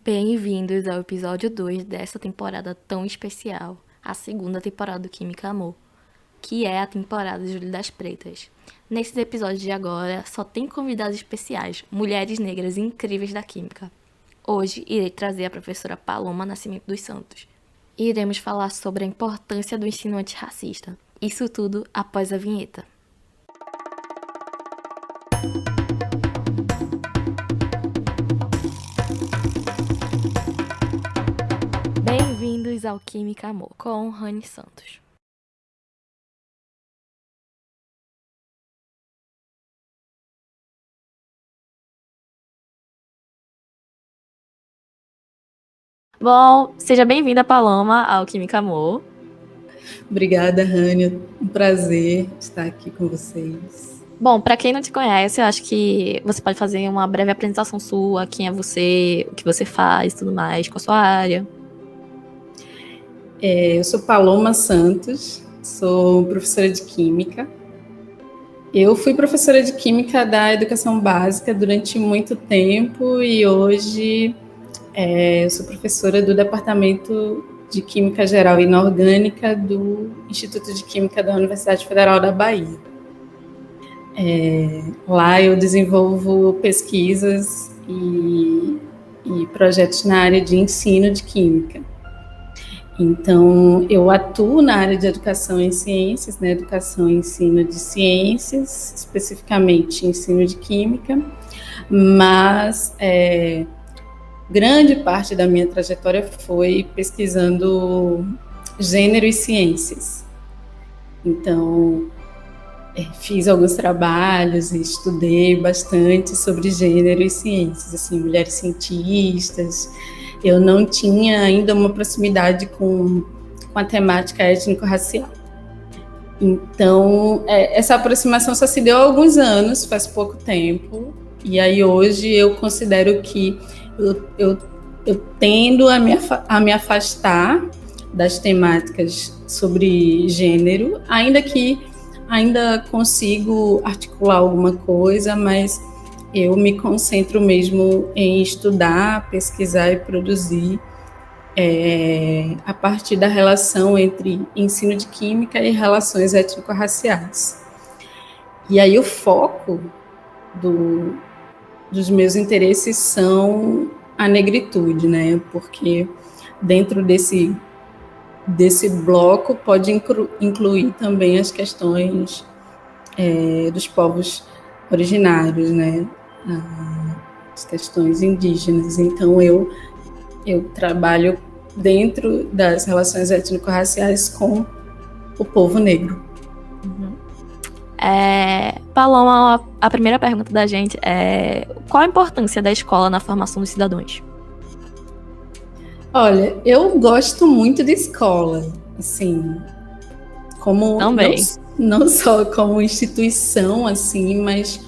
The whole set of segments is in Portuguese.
Bem-vindos ao episódio 2 dessa temporada tão especial, a segunda temporada do Química Amor, que é a temporada de Júlio das Pretas. Nesses episódios de agora, só tem convidados especiais, mulheres negras incríveis da Química. Hoje, irei trazer a professora Paloma Nascimento dos Santos. E iremos falar sobre a importância do ensino antirracista. Isso tudo após a vinheta. Bem-vindos ao Química Amor, com Rani Santos. Bom, seja bem-vinda, Paloma, ao Química Amor. Obrigada, Rani. Um prazer estar aqui com vocês. Bom, para quem não te conhece, eu acho que você pode fazer uma breve apresentação sua, quem é você, o que você faz, tudo mais, com a sua área. Eu sou Paloma Santos, sou professora de Química. Eu fui professora de Química da Educação Básica durante muito tempo e hoje eu sou professora do Departamento de Química Geral e Inorgânica do Instituto de Química da Universidade Federal da Bahia. Lá eu desenvolvo pesquisas e projetos na área de ensino de Química. Então, eu atuo na área de educação em ciências, né, educação e ensino de ciências, especificamente ensino de Química, mas grande parte da minha trajetória foi pesquisando gênero e ciências. Então, fiz alguns trabalhos e estudei bastante sobre gênero e ciências, assim, mulheres cientistas. Eu não tinha ainda uma proximidade com a temática étnico-racial. Então, essa aproximação só se deu há alguns anos, faz pouco tempo, e aí hoje eu considero que eu tendo a me afastar das temáticas sobre gênero, ainda consigo articular alguma coisa, mas eu me concentro mesmo em estudar, pesquisar e produzir a partir da relação entre ensino de Química e relações étnico-raciais. E aí o foco dos meus interesses são a negritude, né? Porque dentro desse bloco pode incluir também as questões dos povos originários, né? As questões indígenas. Então, eu trabalho dentro das relações étnico-raciais com o povo negro. Paloma, a primeira pergunta da gente é: qual a importância da escola na formação dos cidadãos? Olha, eu gosto muito de escola, assim, como também. Não só como instituição, assim, mas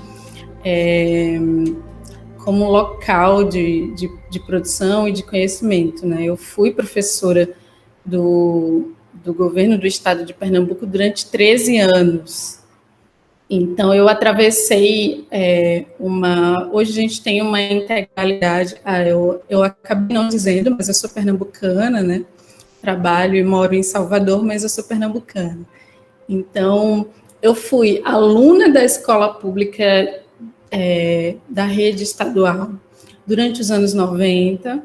como local de produção e de conhecimento, né? Eu fui professora do governo do estado de Pernambuco durante 13 anos. Então, eu atravessei hoje a gente tem uma integralidade, eu acabei não dizendo, mas eu sou pernambucana, né? Trabalho e moro em Salvador, mas eu sou pernambucana. Então, eu fui aluna da escola pública da rede estadual durante os anos 90,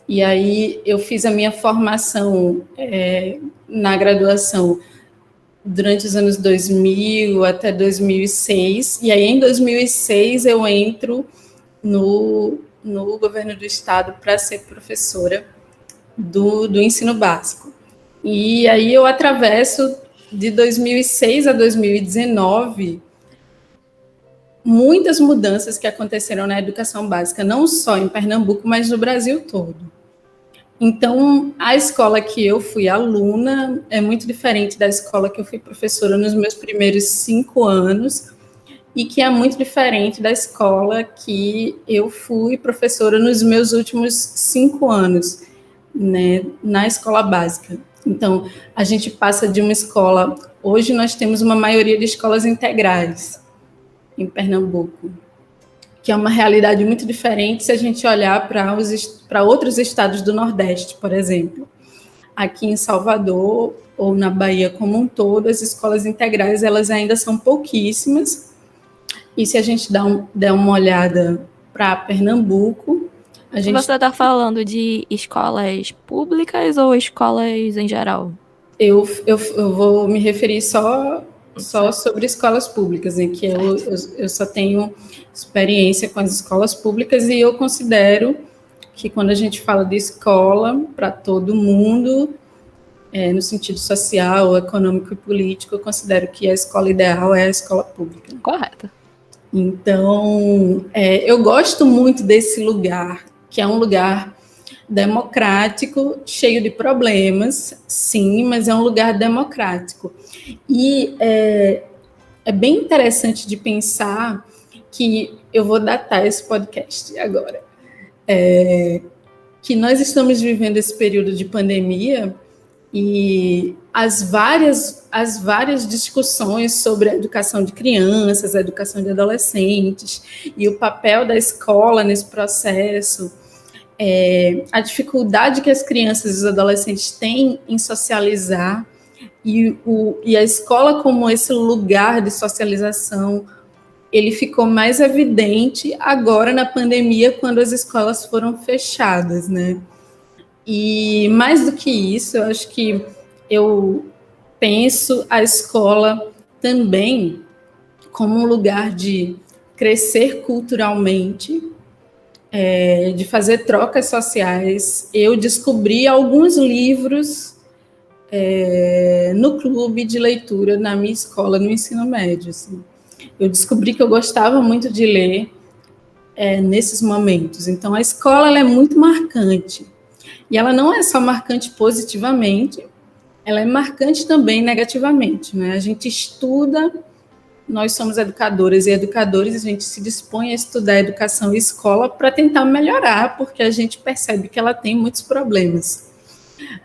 e aí eu fiz a minha formação na graduação durante os anos 2000 até 2006, e aí em 2006 eu entro no governo do estado para ser professora do ensino básico. E aí eu atravesso de 2006 a 2019 muitas mudanças que aconteceram na educação básica, não só em Pernambuco, mas no Brasil todo. Então, a escola que eu fui aluna é muito diferente da escola que eu fui professora nos meus primeiros 5 anos e que é muito diferente da escola que eu fui professora nos meus últimos 5 anos, né, na escola básica. Então, a gente passa de uma escola... Hoje nós temos uma maioria de escolas integrais em Pernambuco. que é uma realidade muito diferente se a gente olhar para outros estados do Nordeste, por exemplo. Aqui em Salvador ou na Bahia como um todo, as escolas integrais elas ainda são pouquíssimas. E se a gente der uma olhada para Pernambuco, a gente... Você está falando de escolas públicas ou escolas em geral? Eu vou me referir só sobre escolas públicas, em que eu só tenho experiência com as escolas públicas, e eu considero que quando a gente fala de escola para todo mundo, no sentido social, econômico e político, eu considero que a escola ideal é a escola pública. Correto. Então, eu gosto muito desse lugar, que é um lugar democrático, cheio de problemas, sim, mas é um lugar democrático. E é bem interessante de pensar que eu vou datar esse podcast agora, que nós estamos vivendo esse período de pandemia e as várias discussões sobre a educação de crianças, a educação de adolescentes e o papel da escola nesse processo, a dificuldade que as crianças e os adolescentes têm em socializar e a escola como esse lugar de socialização, ele ficou mais evidente agora na pandemia, quando as escolas foram fechadas, né? E mais do que isso, eu acho que eu penso a escola também como um lugar de crescer culturalmente, de fazer trocas sociais. Eu descobri alguns livros no clube de leitura na minha escola, no ensino médio. Assim. Eu descobri que eu gostava muito de ler nesses momentos. Então, a escola ela é muito marcante. E ela não é só marcante positivamente, ela é marcante também negativamente, né? A gente estuda, nós somos educadoras e educadores, a gente se dispõe a estudar educação e escola para tentar melhorar, porque a gente percebe que ela tem muitos problemas.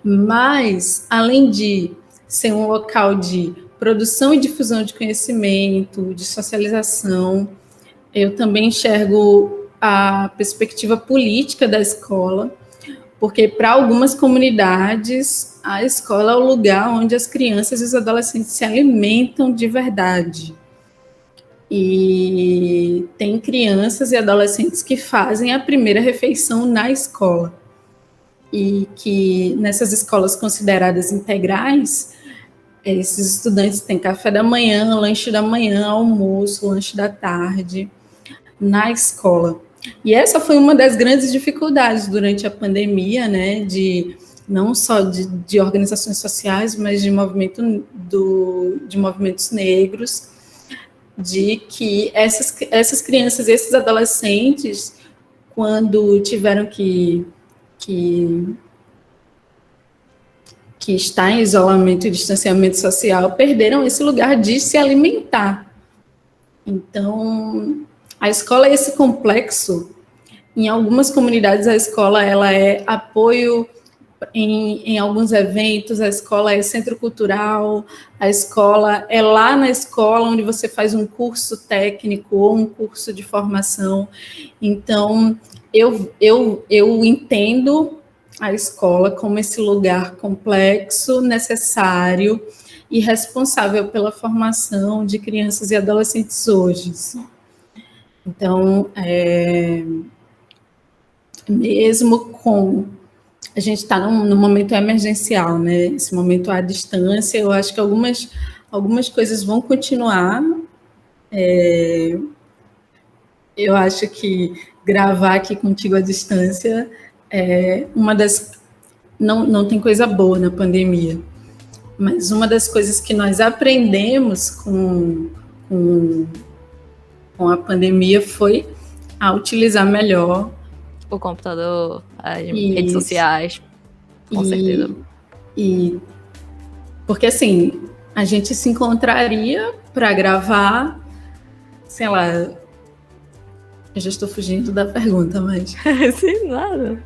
Mas, além de ser um local de produção e difusão de conhecimento, de socialização, eu também enxergo a perspectiva política da escola, porque para algumas comunidades, a escola é o lugar onde as crianças e os adolescentes se alimentam de verdade. E tem crianças e adolescentes que fazem a primeira refeição na escola. E que nessas escolas consideradas integrais, esses estudantes têm café da manhã, lanche da manhã, almoço, lanche da tarde, na escola. E essa foi uma das grandes dificuldades durante a pandemia, né, não só de organizações sociais, mas de movimentos negros, de que essas crianças, esses adolescentes, quando tiveram que estar em isolamento e distanciamento social, perderam esse lugar de se alimentar. Então, a escola é esse complexo. Em algumas comunidades, a escola ela é apoio em alguns eventos, a escola é centro cultural, a escola é lá na escola onde você faz um curso técnico ou um curso de formação. Então, eu entendo a escola como esse lugar complexo, necessário e responsável pela formação de crianças e adolescentes hoje. Então, mesmo com... A gente está num momento emergencial, né? Esse momento à distância, eu acho que algumas coisas vão continuar. Eu acho que gravar aqui contigo à distância é uma das... Não tem coisa boa na pandemia, mas uma das coisas que nós aprendemos com a pandemia foi a utilizar melhor o computador, as redes sociais, com certeza. Porque, assim, a gente se encontraria para gravar, sei lá, eu já estou fugindo da pergunta, mas... Sim, nada.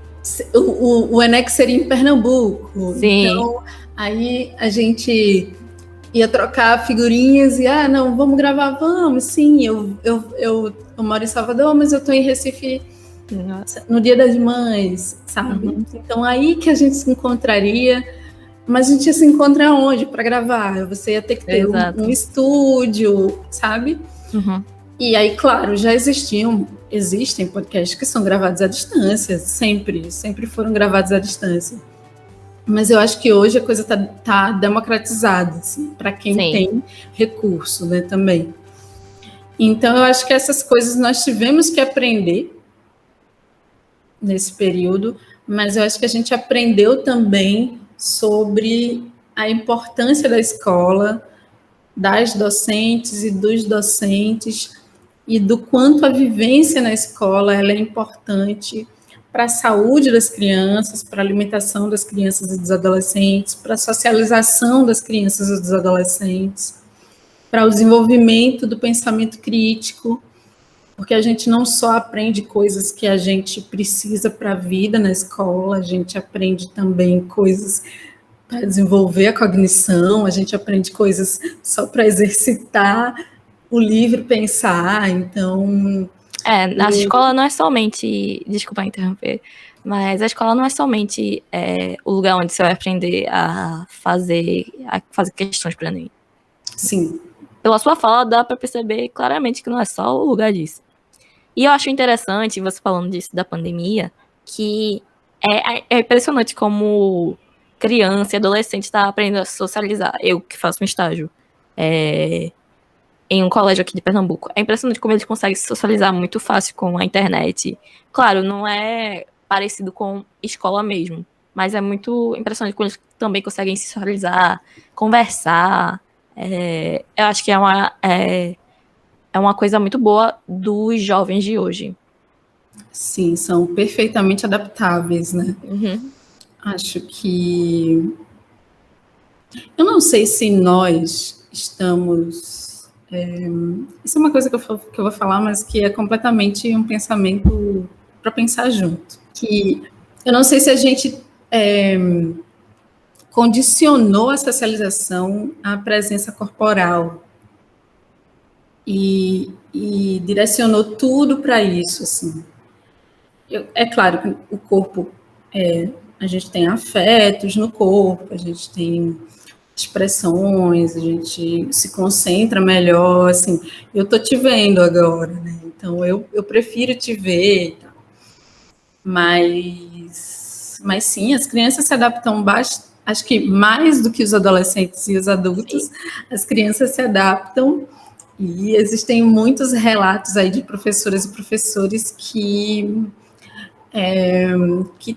O Enex seria em Pernambuco. Sim. Então, aí a gente ia trocar figurinhas e, não, vamos gravar, vamos, sim, eu moro em Salvador, mas eu tô em Recife no Dia das Mães, sabe? Uhum. Então, aí que a gente se encontraria, mas a gente ia se encontrar onde para gravar? Você ia ter que ter um estúdio, sabe? Uhum. E aí, claro, já existem podcasts que são gravados à distância, sempre foram gravados à distância. Mas eu acho que hoje a coisa tá democratizada, assim, para quem tem recurso, né, também. Então, eu acho que essas coisas nós tivemos que aprender nesse período, mas eu acho que a gente aprendeu também sobre a importância da escola, das docentes e dos docentes, e do quanto a vivência na escola ela é importante para a saúde das crianças, para a alimentação das crianças e dos adolescentes, para a socialização das crianças e dos adolescentes, para o desenvolvimento do pensamento crítico, porque a gente não só aprende coisas que a gente precisa para a vida na escola, a gente aprende também coisas para desenvolver a cognição, a gente aprende coisas só para exercitar o livre pensar, então... A escola não é somente... Desculpa interromper, mas a escola não é somente o lugar onde você vai aprender a fazer questões para Enem. Sim. Pela sua fala, dá para perceber claramente que não é só o lugar disso. E eu acho interessante, você falando disso da pandemia, que é impressionante como criança e adolescente está aprendendo a socializar. Eu que faço um estágio em um colégio aqui de Pernambuco. É impressionante como eles conseguem se socializar muito fácil com a internet. Claro, não é parecido com escola mesmo, mas é muito impressionante como eles também conseguem se socializar, conversar. Eu acho que é uma coisa muito boa dos jovens de hoje. Sim, são perfeitamente adaptáveis, né? Uhum. Acho que... Eu não sei se nós estamos... Isso é uma coisa que eu vou falar, mas que é completamente um pensamento para pensar junto. Que eu não sei se a gente condicionou a socialização à presença corporal e direcionou tudo para isso, assim. É claro que o corpo, a gente tem afetos no corpo, a gente tem expressões, a gente se concentra melhor, assim, eu tô te vendo agora, né? Então eu prefiro te ver, mas sim, as crianças se adaptam bastante, acho que mais do que os adolescentes e os adultos, sim. As crianças se adaptam. E existem muitos relatos aí de professoras e professores que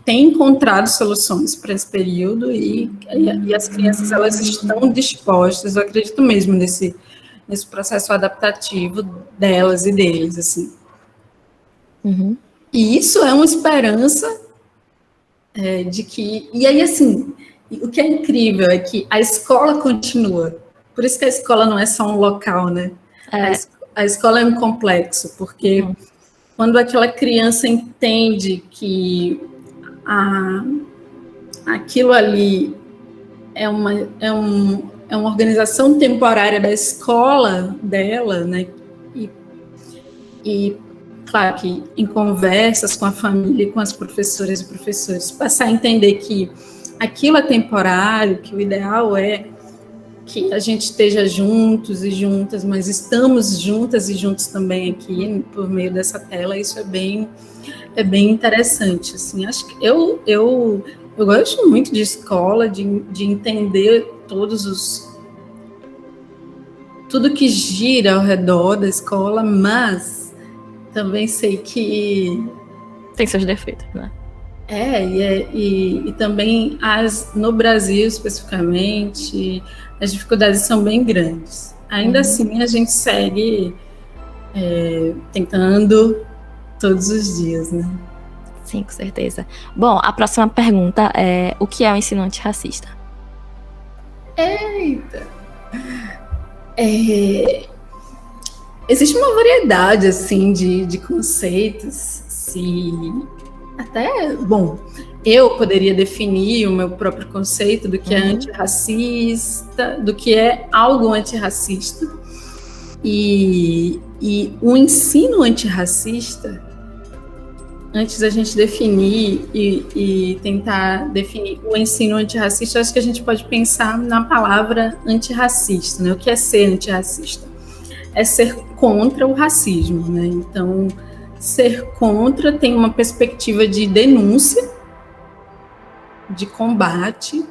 têm encontrado soluções para esse período e as crianças elas estão dispostas, eu acredito mesmo nesse processo adaptativo delas e deles, assim. Uhum. E isso é uma esperança de que... E aí, assim, o que é incrível é que a escola continua. Por isso que a escola não é só um local, né? A escola é um complexo, porque quando aquela criança entende que aquilo ali é uma organização temporária da escola dela, né? E claro que em conversas com a família, com as professoras e professores, passar a entender que aquilo é temporário, que o ideal é que a gente esteja juntos e juntas, mas estamos juntas e juntos também aqui por meio dessa tela. Isso é bem interessante, assim. Acho que eu gosto muito de escola, de entender tudo que gira ao redor da escola, mas também sei que tem seus defeitos, né? E também no Brasil especificamente as dificuldades são bem grandes. Ainda assim a gente segue tentando todos os dias, né? Sim, com certeza. Bom, a próxima pergunta é: o que é o ensino antirracista? Eita! Existe uma variedade assim de conceitos, bom, eu poderia definir o meu próprio conceito do que é antirracista, do que é algo antirracista. E o ensino antirracista, antes da gente definir e tentar definir o ensino antirracista, acho que a gente pode pensar na palavra antirracista, né? O que é ser antirracista? É ser contra o racismo, né? Então, ser contra tem uma perspectiva de denúncia, de combate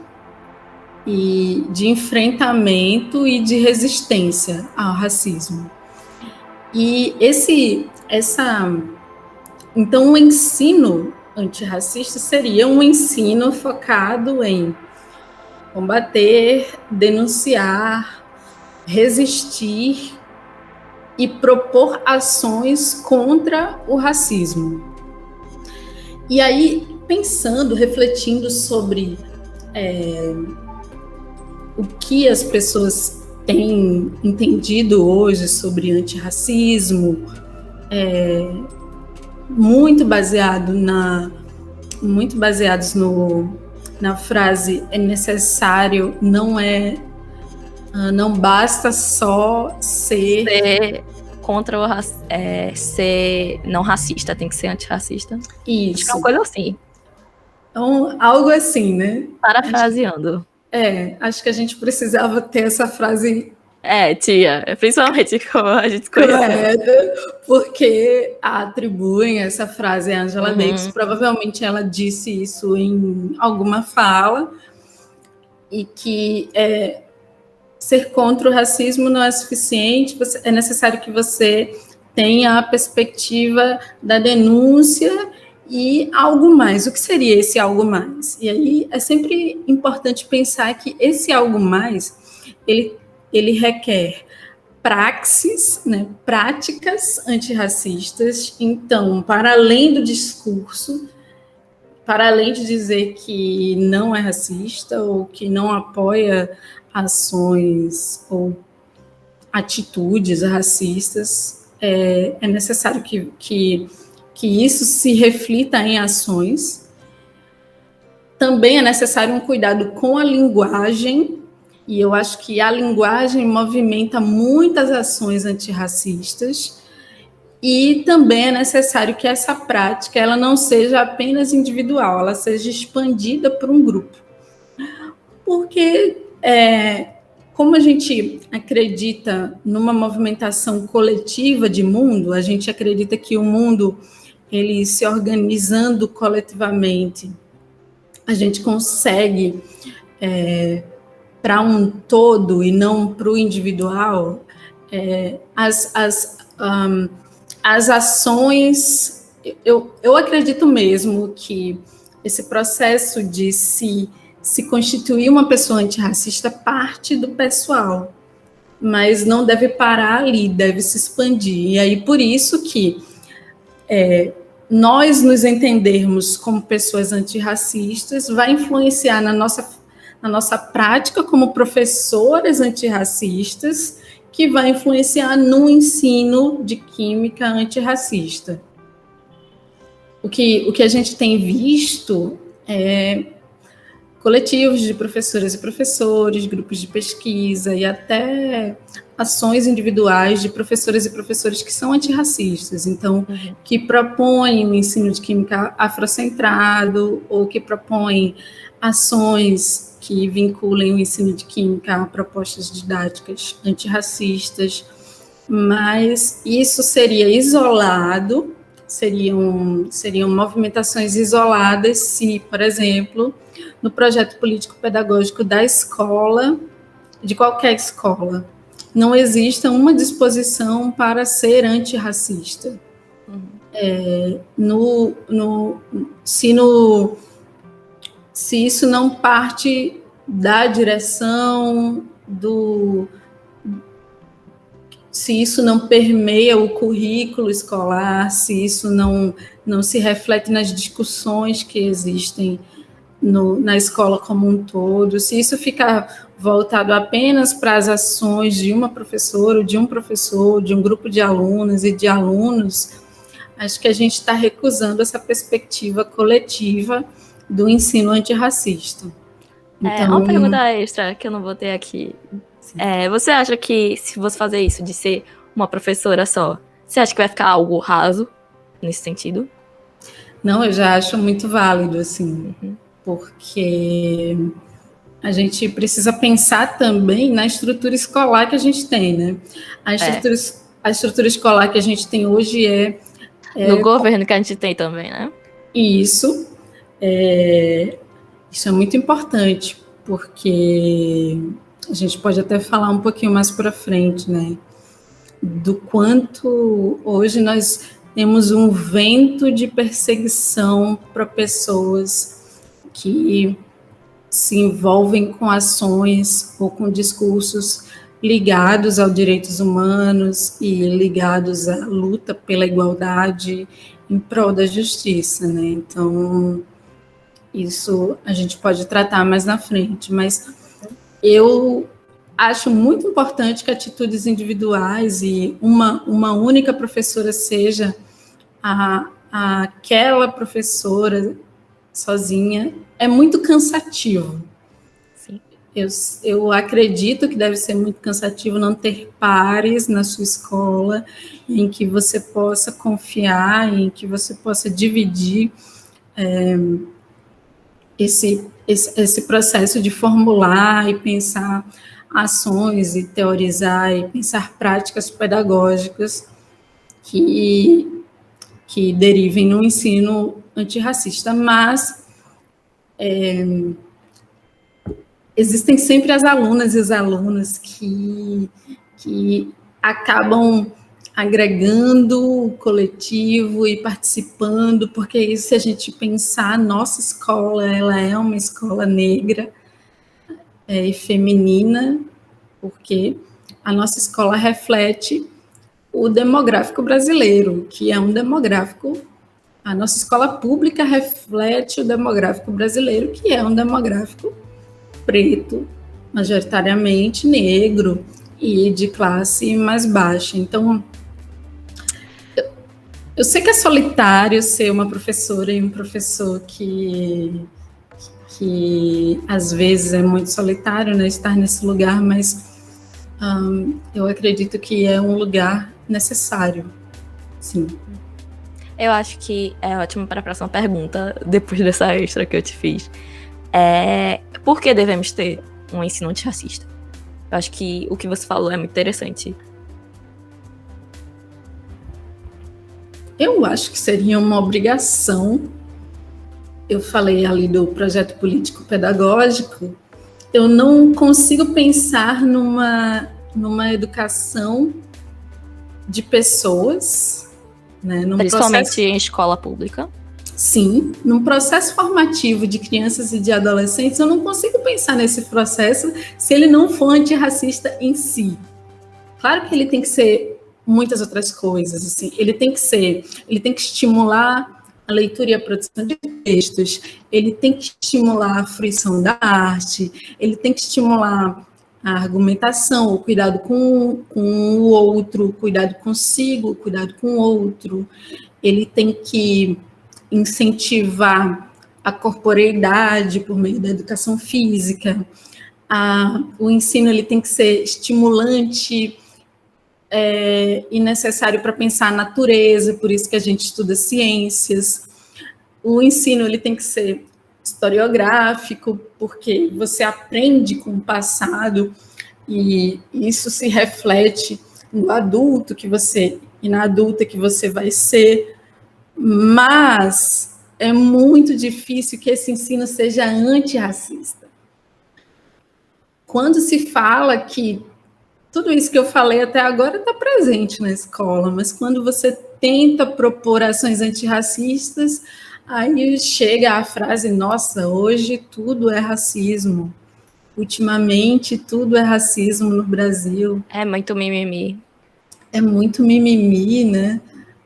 e de enfrentamento e de resistência ao racismo. E então o ensino antirracista seria um ensino focado em combater, denunciar, resistir e propor ações contra o racismo. E aí, pensando, refletindo sobre o que as pessoas têm entendido hoje sobre antirracismo, muito baseados na frase é necessário, não basta só ser contra o ser não racista, tem que ser antirracista. Isso. Acho que é uma coisa assim. Então, algo assim, né? Parafraseando. Acho que a gente precisava ter essa frase tia, principalmente como a gente conhece. Porque atribuem essa frase a Angela Davis. Provavelmente ela disse isso em alguma fala, e que ser contra o racismo não é suficiente, é necessário que você tenha a perspectiva da denúncia e algo mais. O que seria esse algo mais? E aí é sempre importante pensar que esse algo mais, ele requer praxis, né, práticas antirracistas. Então, para além do discurso, para além de dizer que não é racista ou que não apoia ações ou atitudes racistas, é necessário que isso se reflita em ações. Também é necessário um cuidado com a linguagem, e eu acho que a linguagem movimenta muitas ações antirracistas, e também é necessário que essa prática ela não seja apenas individual, ela seja expandida por um grupo. Porque, como a gente acredita numa movimentação coletiva de mundo, a gente acredita que o mundo, ele se organizando coletivamente, a gente consegue, para um todo e não para o individual, as ações. Eu acredito mesmo que esse processo de se constituir uma pessoa antirracista parte do pessoal, mas não deve parar ali, deve se expandir. E aí, por isso que nós nos entendermos como pessoas antirracistas vai influenciar na nossa prática como professoras antirracistas, que vai influenciar no ensino de química antirracista. O que a gente tem visto é coletivos de professoras e professores, grupos de pesquisa e até ações individuais de professoras e professores que são antirracistas, então, que propõem o ensino de química afrocentrado ou que propõem ações que vinculem o ensino de química a propostas didáticas antirracistas, mas isso seria isolado, seriam movimentações isoladas se, por exemplo, no projeto político-pedagógico da escola, de qualquer escola, não exista uma disposição para ser antirracista. Se isso não parte da direção se isso não permeia o currículo escolar, se isso não se reflete nas discussões que existem na escola como um todo, se isso fica voltado apenas para as ações de uma professora, ou de um professor, de um grupo de alunas e de alunos, acho que a gente está recusando essa perspectiva coletiva do ensino antirracista. Então, uma pergunta extra que eu não botei aqui. Você acha que se você fazer isso, de ser uma professora só, você acha que vai ficar algo raso nesse sentido? Não, eu já acho muito válido, assim, porque a gente precisa pensar também na estrutura escolar que a gente tem, né? A estrutura escolar que a gente tem hoje no governo que a gente tem também, né? Isso é muito importante, porque a gente pode até falar um pouquinho mais para frente, né? Do quanto hoje nós temos um vento de perseguição para pessoas que se envolvem com ações ou com discursos ligados aos direitos humanos e ligados à luta pela igualdade em prol da justiça, né? Então, isso a gente pode tratar mais na frente, mas eu acho muito importante que atitudes individuais e uma única professora seja aquela professora sozinha é muito cansativo. Sim. Eu acredito que deve ser muito cansativo não ter pares na sua escola em que você possa confiar, em que você possa dividir esse processo de formular e pensar ações e teorizar e pensar práticas pedagógicas que derivem no ensino antirracista, mas existem sempre as alunas e os alunos que acabam agregando o coletivo e participando, porque se a gente pensar, nossa escola, ela é uma escola negra e feminina, porque a nossa escola reflete o demográfico brasileiro, que é um demográfico. A nossa escola pública reflete o demográfico brasileiro, que é um demográfico preto, majoritariamente negro e de classe mais baixa. Então, eu sei que é solitário ser uma professora e um professor que às vezes é muito solitário, né, estar nesse lugar, mas eu acredito que é um lugar necessário, sim. Eu acho que é ótimo para a próxima pergunta, depois dessa extra que eu te fiz. Por que devemos ter um ensino antirracista? Eu acho que o que você falou é muito interessante. Eu acho que seria uma obrigação. Eu falei ali do projeto político pedagógico. Eu não consigo pensar numa educação de pessoas, né, principalmente em escola pública. Sim, num processo formativo de crianças e de adolescentes, eu não consigo pensar nesse processo se ele não for antirracista em si. Claro que ele tem que ser muitas outras coisas, assim, ele tem que estimular a leitura e a produção de textos, ele tem que estimular a fruição da arte, ele tem que estimular a argumentação, o cuidado com o outro, o cuidado consigo, o cuidado com o outro, ele tem que incentivar a corporeidade por meio da educação física, o ensino ele tem que ser estimulante e necessário para pensar a natureza, por isso que a gente estuda ciências. O ensino ele tem que ser historiográfico, porque você aprende com o passado e isso se reflete no adulto que você e na adulta que você vai ser. Mas é muito difícil que esse ensino seja antirracista. Quando se fala que tudo isso que eu falei até agora está presente na escola, mas quando você tenta propor ações antirracistas, aí chega a frase, nossa, hoje tudo é racismo. Ultimamente tudo é racismo no Brasil. É muito mimimi. É muito mimimi, né?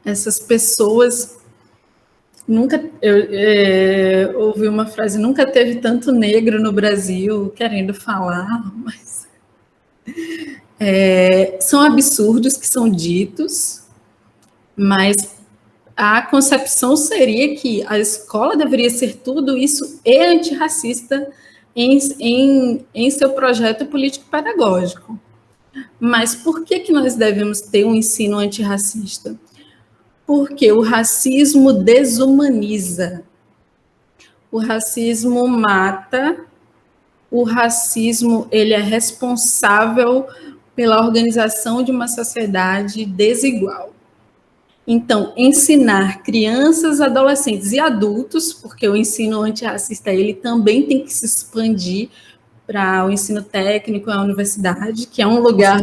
Essas pessoas... Eu ouvi uma frase, nunca teve tanto negro no Brasil querendo falar, mas são absurdos que são ditos, mas a concepção seria que a escola deveria ser tudo isso e antirracista em seu projeto político-pedagógico. Mas por que nós devemos ter um ensino antirracista? Porque o racismo desumaniza, o racismo mata, o racismo ele é responsável pela organização de uma sociedade desigual. Então, ensinar crianças, adolescentes e adultos, porque o ensino antirracista ele também tem que se expandir para o ensino técnico, a universidade, que é um lugar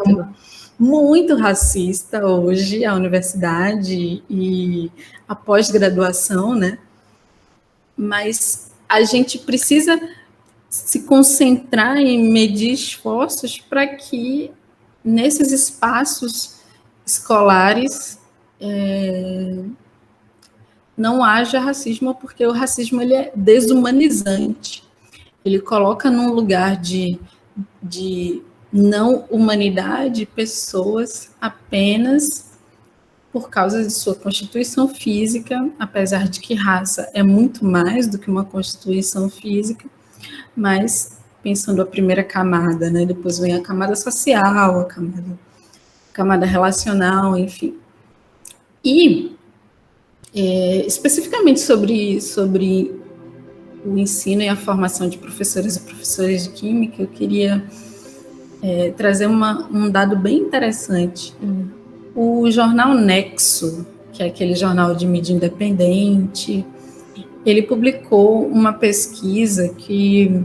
muito racista hoje, a universidade e a pós-graduação, né? Mas a gente precisa se concentrar em medir esforços para que nesses espaços escolares não haja racismo, porque o racismo ele é desumanizante. Ele coloca num lugar de não humanidade pessoas apenas por causa de sua constituição física, apesar de que raça é muito mais do que uma constituição física, mas pensando a primeira camada, né? Depois vem a camada social, a camada relacional, enfim. E, especificamente sobre o ensino e a formação de professores e professoras de química, eu queria trazer um dado bem interessante. O jornal Nexo, que é aquele jornal de mídia independente, ele publicou uma pesquisa que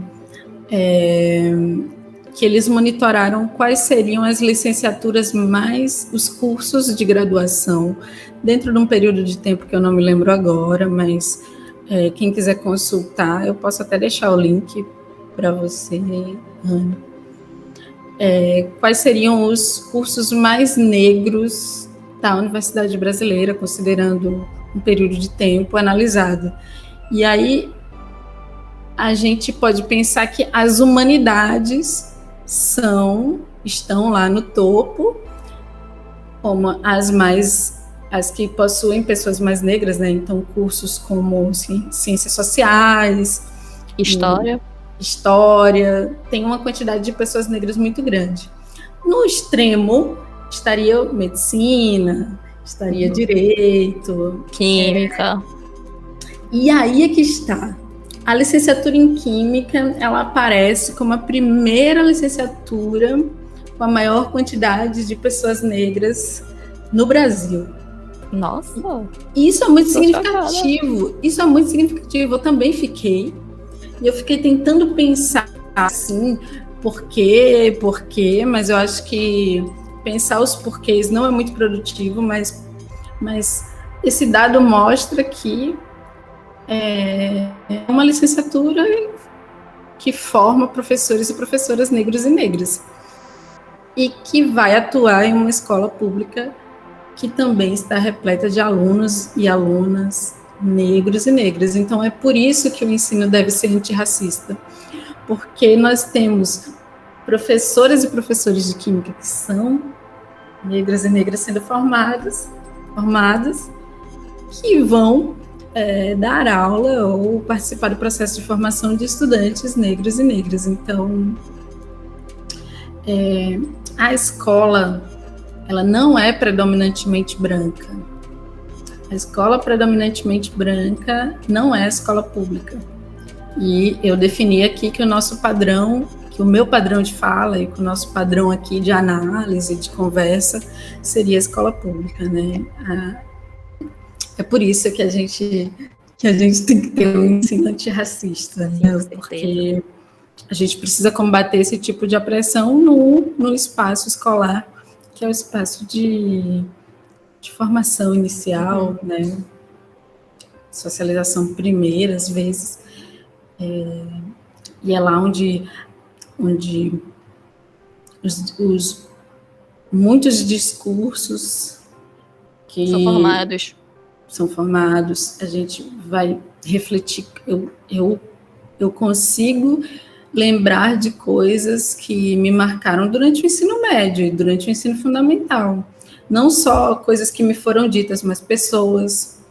eles monitoraram quais seriam as licenciaturas mais os cursos de graduação dentro de um período de tempo que eu não me lembro agora, mas quem quiser consultar, eu posso até deixar o link para você, Ana. Quais seriam os cursos mais negros da Universidade Brasileira, considerando um período de tempo analisado. E aí a gente pode pensar que as humanidades estão lá no topo, como as que possuem pessoas mais negras, né? Então, cursos como ciências sociais, história, tem uma quantidade de pessoas negras muito grande. No extremo, estaria medicina, estaria direito, química. E aí é que está. A licenciatura em Química, ela aparece como a primeira licenciatura com a maior quantidade de pessoas negras no Brasil. Nossa! Isso é muito significativo. Chocada. Isso é muito significativo. Eu também fiquei. E eu fiquei tentando pensar assim, por quê, mas eu acho que pensar os porquês não é muito produtivo, mas esse dado mostra que é uma licenciatura que forma professores e professoras negros e negras e que vai atuar em uma escola pública que também está repleta de alunos e alunas negros e negras. Então, é por isso que o ensino deve ser antirracista, porque nós temos professoras e professores de química que são negras e negras sendo formadas, que vão dar aula ou participar do processo de formação de estudantes negros e negras. Então, a escola, ela não é predominantemente branca. A escola predominantemente branca não é a escola pública. E eu defini aqui que o meu padrão de fala e que o nosso padrão aqui de análise, de conversa, seria a escola pública, né? É por isso que a gente tem que ter um ensino antirracista, né? Porque a gente precisa combater esse tipo de opressão no espaço escolar, que é o espaço de formação inicial, né? Socialização primeira, às vezes. E é lá onde muitos discursos que são formados, a gente vai refletir. Eu consigo lembrar de coisas que me marcaram durante o ensino médio e durante o ensino fundamental. Não só coisas que me foram ditas, mas pessoas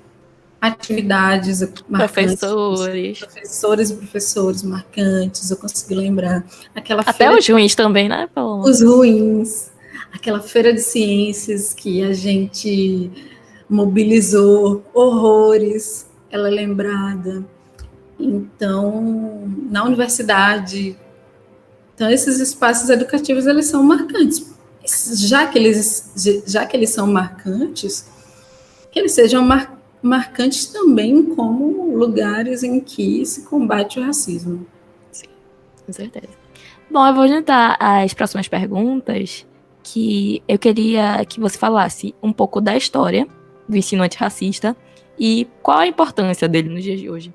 atividades marcantes, professores e professores marcantes, eu consegui lembrar. Até os ruins também, né, Paloma? Os ruins, aquela feira de ciências que a gente mobilizou horrores, ela é lembrada. Então, na universidade, então esses espaços educativos, eles são marcantes. Já que eles são marcantes, que eles sejam marcantes também como lugares em que se combate o racismo. Sim, com certeza. Bom, eu vou juntar as próximas perguntas, que eu queria que você falasse um pouco da história do ensino antirracista e qual a importância dele nos dias de hoje.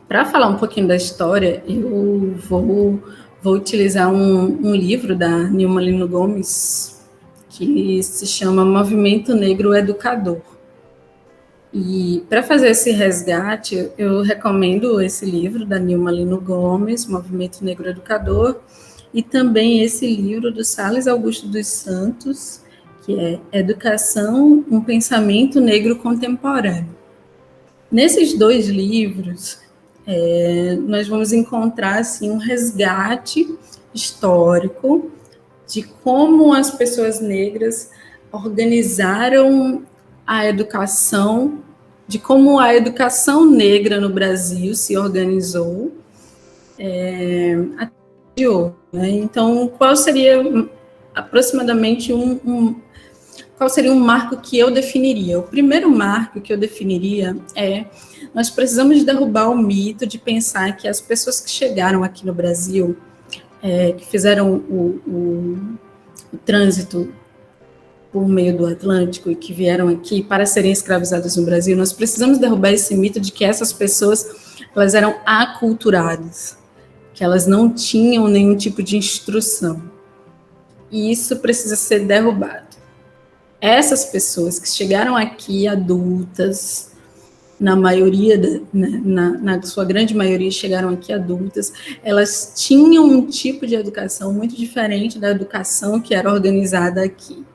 Para falar um pouquinho da história, eu vou utilizar um livro da Nilma Lino Gomes, que se chama Movimento Negro Educador. E para fazer esse resgate, eu recomendo esse livro da Nilma Lino Gomes, Movimento Negro Educador, e também esse livro do Sales Augusto dos Santos, que é Educação, um Pensamento Negro Contemporâneo. Nesses dois livros, nós vamos encontrar assim, um resgate histórico de como as pessoas negras organizaram a educação, de como a educação negra no Brasil se organizou até hoje, né? Então, qual seria aproximadamente qual seria um marco que eu definiria? O primeiro marco que eu definiria nós precisamos derrubar o mito de pensar que as pessoas que chegaram aqui no Brasil, que fizeram o trânsito por meio do Atlântico e que vieram aqui para serem escravizadas no Brasil, nós precisamos derrubar esse mito de que essas pessoas, elas eram aculturadas, que elas não tinham nenhum tipo de instrução. E isso precisa ser derrubado. Essas pessoas que chegaram aqui adultas, na maioria, na sua grande maioria chegaram aqui adultas, elas tinham um tipo de educação muito diferente da educação que era organizada aqui.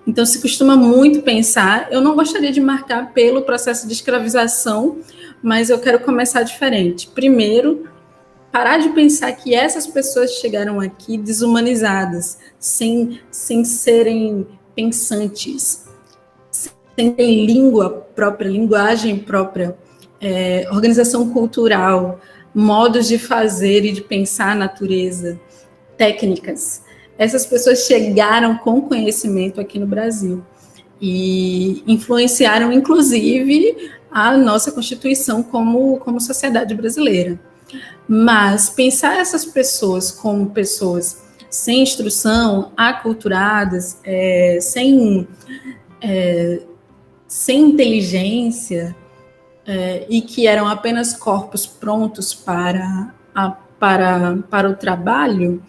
Então, se costuma muito pensar, eu não gostaria de marcar pelo processo de escravização, mas eu quero começar diferente. Primeiro, parar de pensar que essas pessoas chegaram aqui desumanizadas, sem serem pensantes, sem ter língua própria, linguagem própria, organização cultural, modos de fazer e de pensar a natureza, técnicas. Essas pessoas chegaram com conhecimento aqui no Brasil e influenciaram, inclusive, a nossa Constituição como sociedade brasileira. Mas pensar essas pessoas como pessoas sem instrução, aculturadas, sem inteligência, e que eram apenas corpos prontos para o trabalho,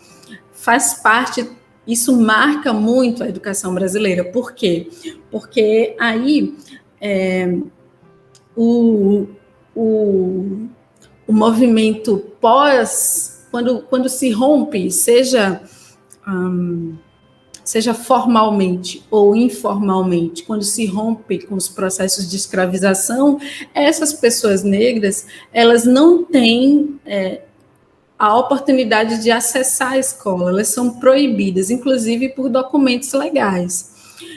faz parte, isso marca muito a educação brasileira. Por quê? Porque aí o movimento quando se rompe, seja formalmente ou informalmente, quando se rompe com os processos de escravização, essas pessoas negras, elas não têm a oportunidade de acessar a escola, elas são proibidas, inclusive por documentos legais.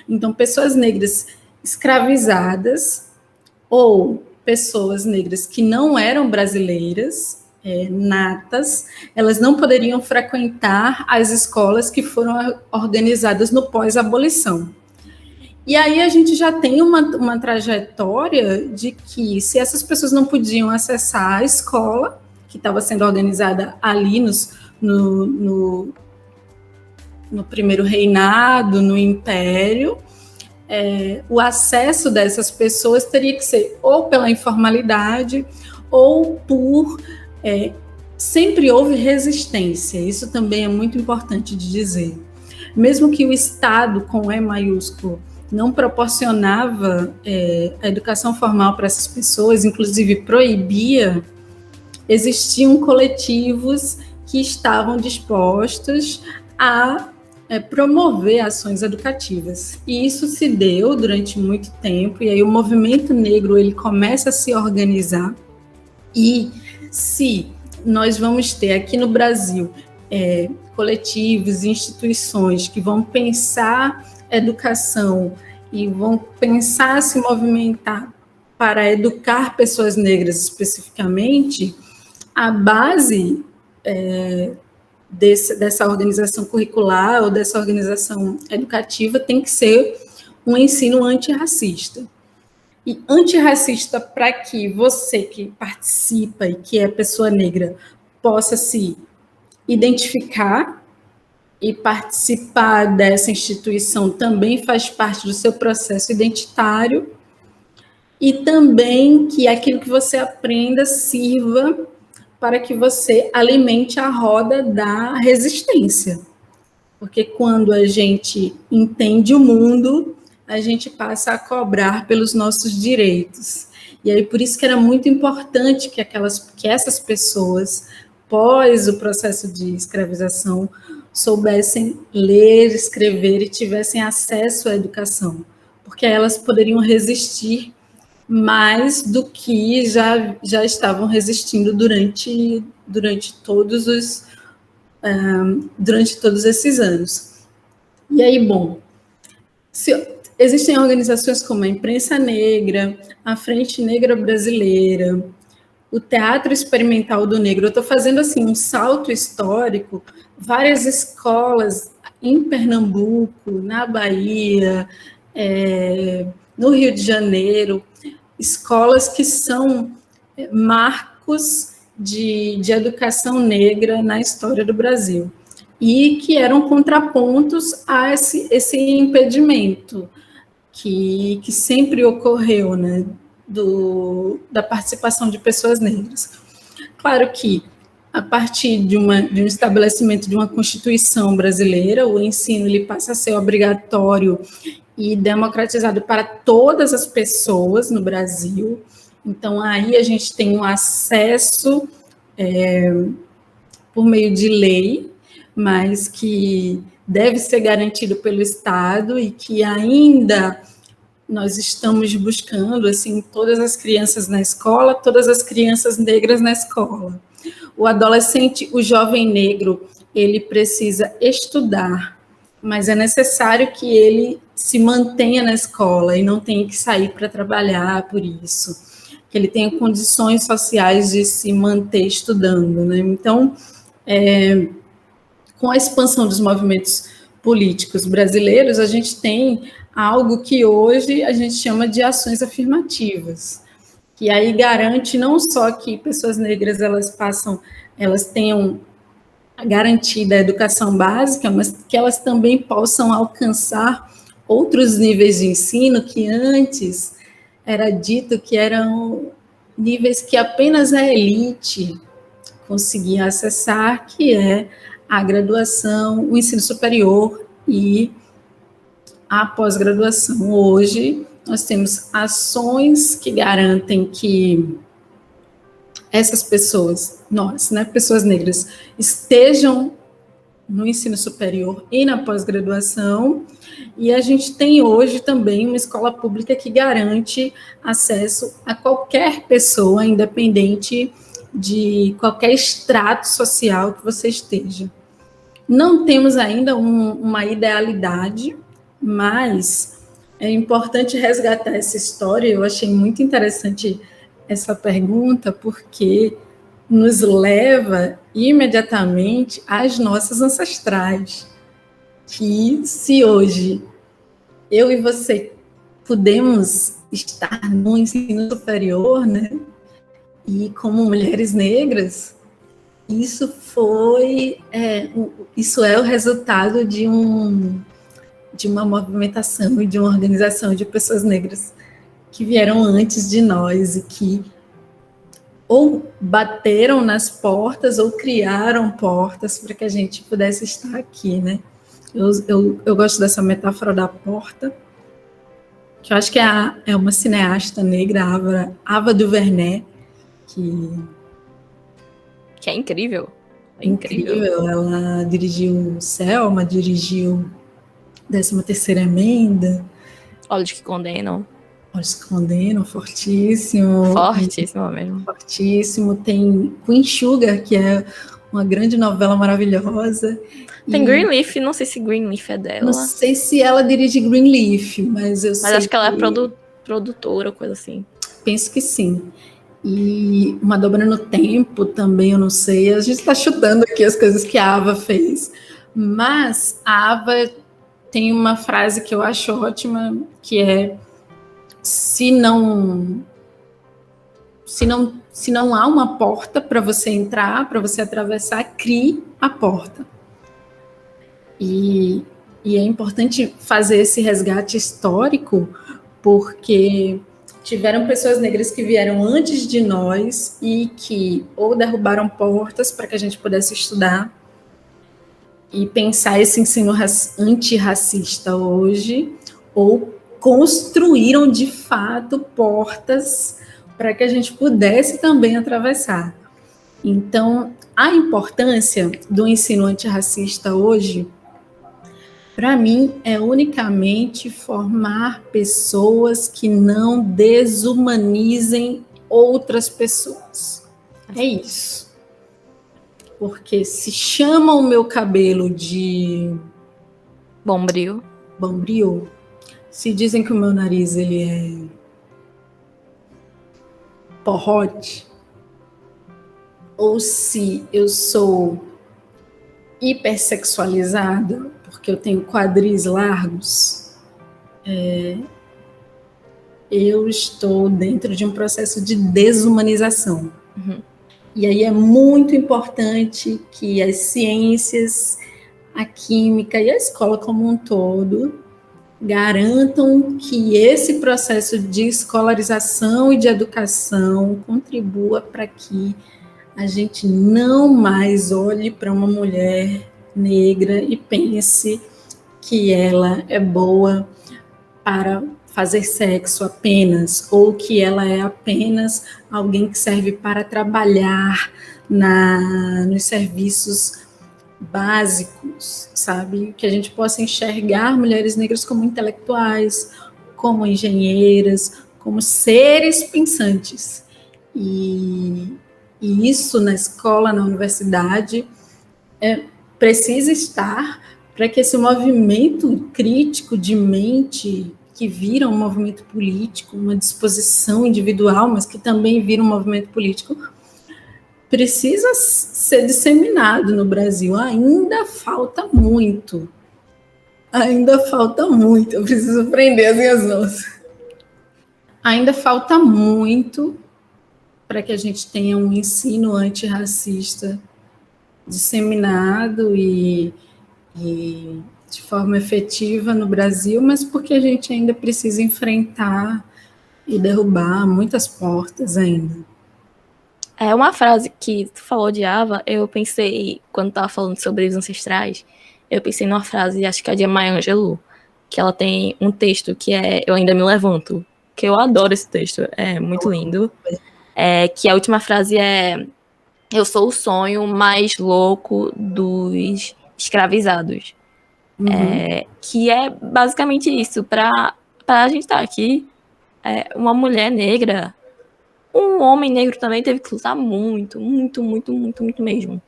Então, pessoas negras escravizadas ou pessoas negras que não eram brasileiras, natas, elas não poderiam frequentar as escolas que foram organizadas no pós-abolição. E aí a gente já tem uma trajetória de que, se essas pessoas não podiam acessar a escola, que estava sendo organizada ali no primeiro reinado, no Império, o acesso dessas pessoas teria que ser ou pela informalidade ou por... sempre houve resistência, isso também é muito importante de dizer. Mesmo que o Estado, com E maiúsculo, não proporcionava a educação formal para essas pessoas, inclusive proibia, existiam coletivos que estavam dispostos a promover ações educativas. E isso se deu durante muito tempo, e aí o movimento negro ele começa a se organizar. E se nós vamos ter aqui no Brasil coletivos, instituições que vão pensar educação e vão pensar se movimentar para educar pessoas negras especificamente, a base dessa organização curricular ou dessa organização educativa tem que ser um ensino antirracista. E antirracista para que você que participa e que é pessoa negra possa se identificar e participar dessa instituição também faz parte do seu processo identitário, e também que aquilo que você aprenda sirva para que você alimente a roda da resistência. Porque quando a gente entende o mundo, a gente passa a cobrar pelos nossos direitos. E aí por isso que era muito importante que essas pessoas, pós o processo de escravização, soubessem ler, escrever e tivessem acesso à educação, porque elas poderiam resistir mais do que já estavam resistindo durante todos esses anos. E aí, bom, existem organizações como a Imprensa Negra, a Frente Negra Brasileira, o Teatro Experimental do Negro. Eu estou fazendo assim um salto histórico, várias escolas em Pernambuco, na Bahia, no Rio de Janeiro, escolas que são marcos de educação negra na história do Brasil, e que eram contrapontos a esse impedimento que sempre ocorreu, né, da participação de pessoas negras. Claro que, a partir de um estabelecimento de uma Constituição brasileira, o ensino ele passa a ser obrigatório e democratizado para todas as pessoas no Brasil. Então, aí a gente tem um acesso por meio de lei, mas que deve ser garantido pelo Estado e que ainda nós estamos buscando, assim, todas as crianças na escola, todas as crianças negras na escola. O adolescente, o jovem negro, ele precisa estudar, mas é necessário que ele se mantenha na escola e não tenha que sair para trabalhar por isso, que ele tenha condições sociais de se manter estudando, né? Então, com a expansão dos movimentos políticos brasileiros, a gente tem algo que hoje a gente chama de ações afirmativas, que aí garante não só que pessoas negras elas tenham garantida a educação básica, mas que elas também possam alcançar outros níveis de ensino que antes era dito que eram níveis que apenas a elite conseguia acessar, que é a graduação, o ensino superior e a pós-graduação. Hoje, nós temos ações que garantem que essas pessoas, nós, né, pessoas negras, estejam no ensino superior e na pós-graduação, e a gente tem hoje também uma escola pública que garante acesso a qualquer pessoa, independente de qualquer extrato social que você esteja. Não temos ainda uma idealidade, mas é importante resgatar essa história. Eu achei muito interessante essa pergunta, porque nos leva imediatamente às nossas ancestrais, que se hoje eu e você podemos estar no ensino superior, né, e como mulheres negras, isso é o resultado de uma movimentação e de uma organização de pessoas negras que vieram antes de nós e que ou bateram nas portas ou criaram portas para que a gente pudesse estar aqui, né? Eu gosto dessa metáfora da porta, que eu acho que é uma cineasta negra, Ava DuVernay, que é incrível. incrível. Ela dirigiu Selma, dirigiu 13ª Emenda. Olhos que Condenam. Olhos que Condenam, fortíssimo. Fortíssimo mesmo. Fortíssimo. Tem Queen Sugar, que é uma grande novela maravilhosa. Tem Greenleaf, não sei se Greenleaf é dela. Não sei se ela dirige Greenleaf, mas eu sei. Mas acho que ela é produtora, coisa assim. Penso que sim. E Uma Dobra no Tempo também, eu não sei. A gente está chutando aqui as coisas que a Ava fez. Mas a Ava tem uma frase que eu acho ótima, que é: se não há uma porta para você entrar, para você atravessar, crie a porta. E é importante fazer esse resgate histórico, porque tiveram pessoas negras que vieram antes de nós e que ou derrubaram portas para que a gente pudesse estudar e pensar esse ensino antirracista hoje, ou construíram de fato portas para que a gente pudesse também atravessar. Então, a importância do ensino antirracista hoje, para mim, é unicamente formar pessoas que não desumanizem outras pessoas. É isso. Porque se chamam o meu cabelo de Bombril, se dizem que o meu nariz ele é porrote, ou se eu sou hipersexualizada, porque eu tenho quadris largos, eu estou dentro de um processo de desumanização. Uhum. E aí é muito importante que as ciências, a química e a escola como um todo garantam que esse processo de escolarização e de educação contribua para que a gente não mais olhe para uma mulher negra e pense que ela é boa para fazer sexo apenas, ou que ela é apenas alguém que serve para trabalhar nos serviços básicos, sabe? Que a gente possa enxergar mulheres negras como intelectuais, como engenheiras, como seres pensantes. E isso na escola, na universidade, precisa estar para que esse movimento crítico de mente, que vira um movimento político, uma disposição individual, mas que também vira um movimento político, precisa ser disseminado no Brasil. Ainda falta muito. Eu preciso prender as minhas mãos. Ainda falta muito para que a gente tenha um ensino antirracista disseminado e de forma efetiva no Brasil, mas porque a gente ainda precisa enfrentar e derrubar muitas portas ainda. É uma frase que tu falou de Ava, eu pensei, quando tava falando sobre os ancestrais, eu pensei numa frase, acho que é de Maya Angelou, que ela tem um texto que é Eu Ainda Me Levanto, que eu adoro esse texto, é muito lindo, que a última frase é: eu sou o sonho mais louco dos escravizados. Uhum. Que é basicamente isso, para a gente estar aqui, uma mulher negra, um homem negro também teve que lutar muito, muito, muito, muito, muito mesmo.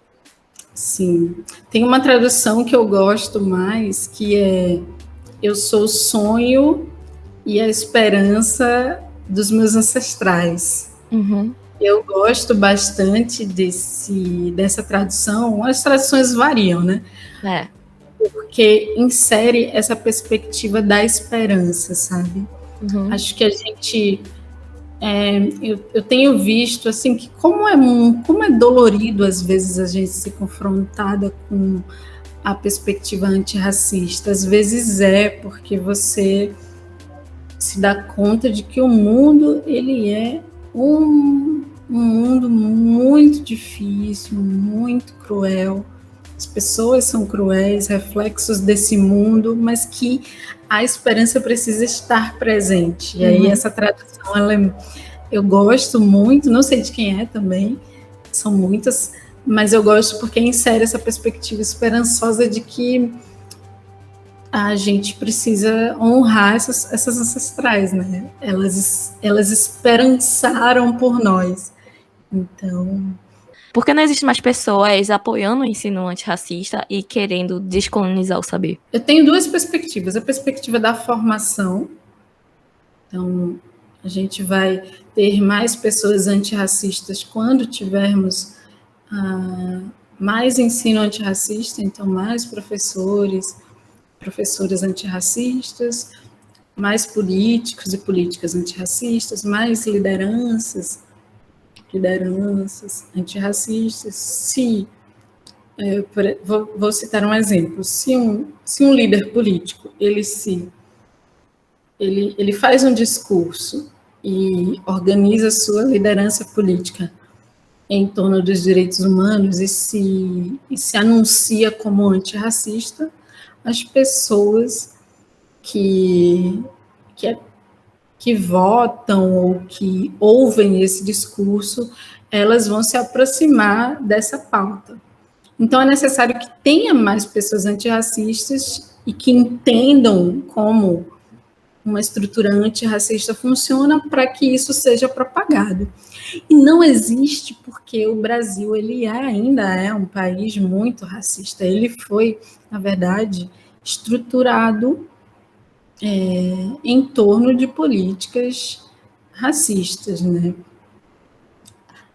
Sim. Tem uma tradução que eu gosto mais, que é: eu sou o sonho e a esperança dos meus ancestrais. Uhum. Eu gosto bastante dessa tradução. As traduções variam, né? Porque insere essa perspectiva da esperança, sabe? Uhum. Acho que a gente... eu tenho visto assim, que como é dolorido às vezes a gente ser confrontada com a perspectiva antirracista. Às vezes porque você se dá conta de que o mundo ele é um mundo muito difícil, muito cruel. As pessoas são cruéis, reflexos desse mundo, mas que a esperança precisa estar presente. E aí essa tradução, eu gosto muito, não sei de quem é também, são muitas, mas eu gosto porque insere essa perspectiva esperançosa de que a gente precisa honrar essas ancestrais, né? Elas esperançaram por nós. Então, Por que não existe mais pessoas apoiando o ensino antirracista e querendo descolonizar o saber? eu tenho duas perspectivas. A perspectiva da formação. Então, a gente vai ter mais pessoas antirracistas quando tivermos mais ensino antirracista, então mais professoras antirracistas, mais políticos e políticas antirracistas, mais lideranças antirracistas. Vou citar um exemplo, se um líder político, ele faz um discurso e organiza sua liderança política em torno dos direitos humanos e se anuncia como antirracista, as pessoas que votam ou que ouvem esse discurso, elas vão se aproximar dessa pauta. Então, é necessário que tenha mais pessoas antirracistas e que entendam como uma estrutura antirracista funciona para que isso seja propagado. E não existe porque o Brasil ainda é um país muito racista. Ele foi, na verdade, estruturado em torno de políticas racistas, né?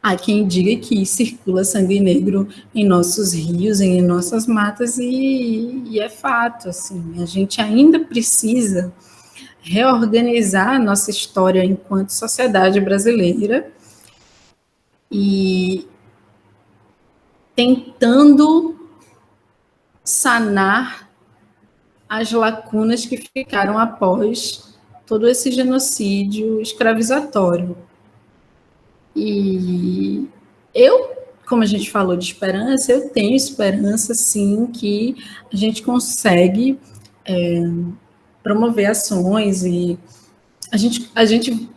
Há quem diga que circula sangue negro em nossos rios, em nossas matas, e é fato, assim, a gente ainda precisa reorganizar a nossa história enquanto sociedade brasileira e tentando sanar as lacunas que ficaram após todo esse genocídio escravizatório. E eu, como a gente falou de esperança, eu tenho esperança, sim, que a gente consegue promover ações e a gente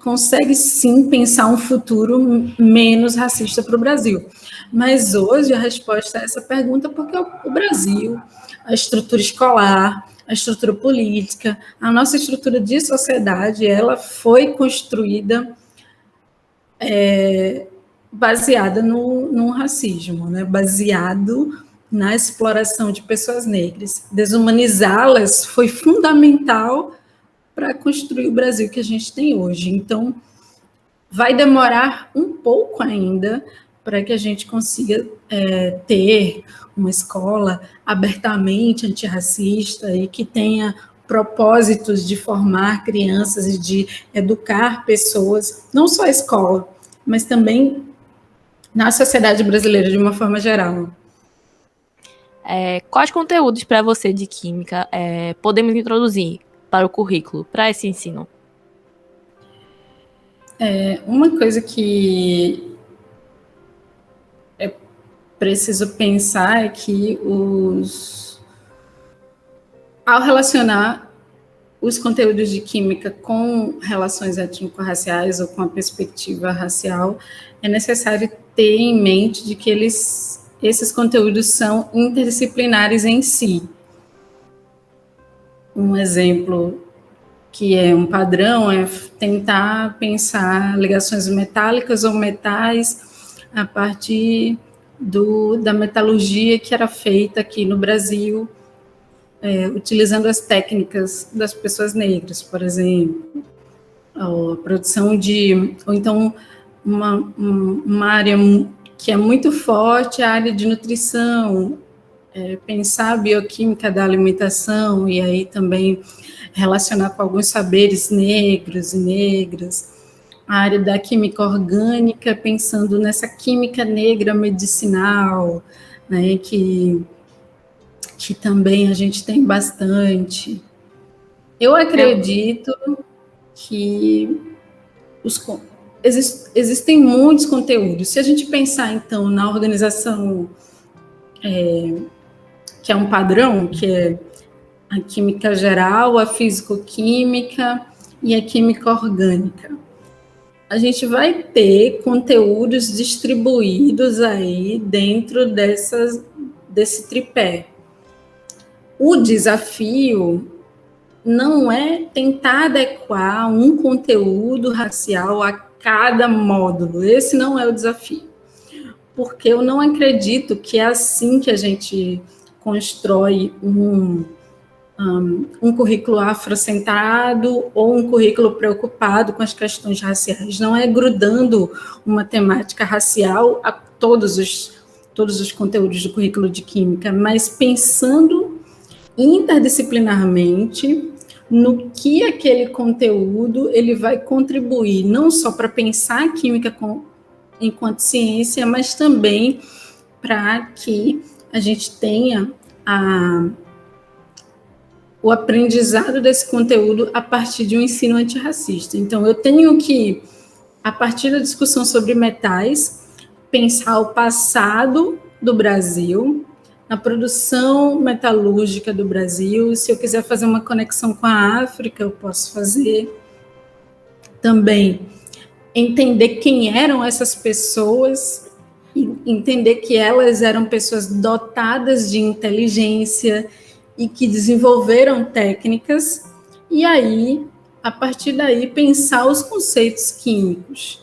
consegue, sim, pensar um futuro menos racista para o Brasil. Mas hoje a resposta a essa pergunta é porque o Brasil, a estrutura escolar, a estrutura política, a nossa estrutura de sociedade, ela foi construída baseada no racismo, né? Baseado na exploração de pessoas negras. Desumanizá-las foi fundamental para construir o Brasil que a gente tem hoje. Então, vai demorar um pouco ainda para que a gente consiga ter uma escola abertamente antirracista e que tenha propósitos de formar crianças e de educar pessoas, não só a escola, mas também na sociedade brasileira de uma forma geral. Quais conteúdos para você de química podemos introduzir para o currículo, para esse ensino? Uma coisa que é preciso pensar é que ao relacionar os conteúdos de química com relações étnico-raciais ou com a perspectiva racial, é necessário ter em mente de que esses conteúdos são interdisciplinares em si. Um exemplo que é um padrão é tentar pensar ligações metálicas ou metais a partir da metalurgia que era feita aqui no Brasil, utilizando as técnicas das pessoas negras, por exemplo, a produção ou então uma área que é muito forte, a área de nutrição, pensar a bioquímica da alimentação e aí também relacionar com alguns saberes negros e negras, a área da química orgânica, pensando nessa química negra medicinal, né, que também a gente tem bastante. Eu acredito que existem muitos conteúdos. Se a gente pensar, então, na organização que é um padrão, que é a química geral, a físico-química e a química orgânica. a gente vai ter conteúdos distribuídos aí dentro desse tripé. O desafio não é tentar adequar um conteúdo racial a cada módulo. Esse não é o desafio. Porque eu não acredito que é assim que a gente constrói um currículo afrocentrado ou um currículo preocupado com as questões raciais. Não é grudando uma temática racial a todos os conteúdos do currículo de Química, mas pensando interdisciplinarmente no que aquele conteúdo ele vai contribuir, não só para pensar a química enquanto ciência, mas também para que a gente tenha o aprendizado desse conteúdo a partir de um ensino antirracista. Então, eu tenho que, a partir da discussão sobre metais, pensar o passado do Brasil, na produção metalúrgica do Brasil. Se eu quiser fazer uma conexão com a África, eu posso fazer. Também entender quem eram essas pessoas, e entender que elas eram pessoas dotadas de inteligência e que desenvolveram técnicas, e aí, a partir daí, pensar os conceitos químicos.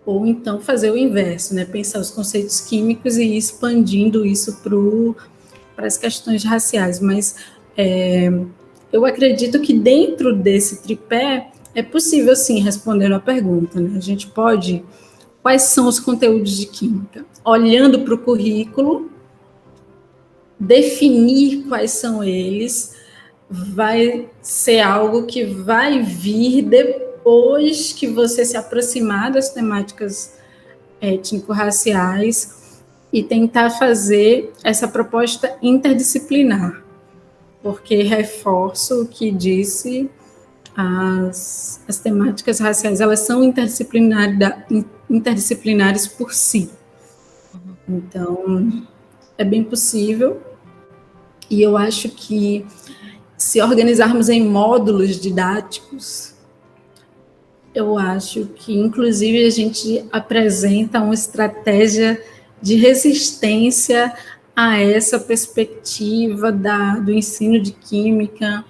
Ou então fazer o inverso, né? Pensar os conceitos químicos e ir expandindo isso para as questões raciais. Mas eu acredito que dentro desse tripé é possível, sim, responder a pergunta, né? A gente pode... Quais são os conteúdos de química? Olhando para o currículo, definir quais são eles, vai ser algo que vai vir depois que você se aproximar das temáticas étnico-raciais e tentar fazer essa proposta interdisciplinar, porque reforço o que disse, as temáticas raciais, elas são interdisciplinares por si. Então, é bem possível, e eu acho que se organizarmos em módulos didáticos, eu acho que, inclusive, a gente apresenta uma estratégia de resistência a essa perspectiva do ensino de química,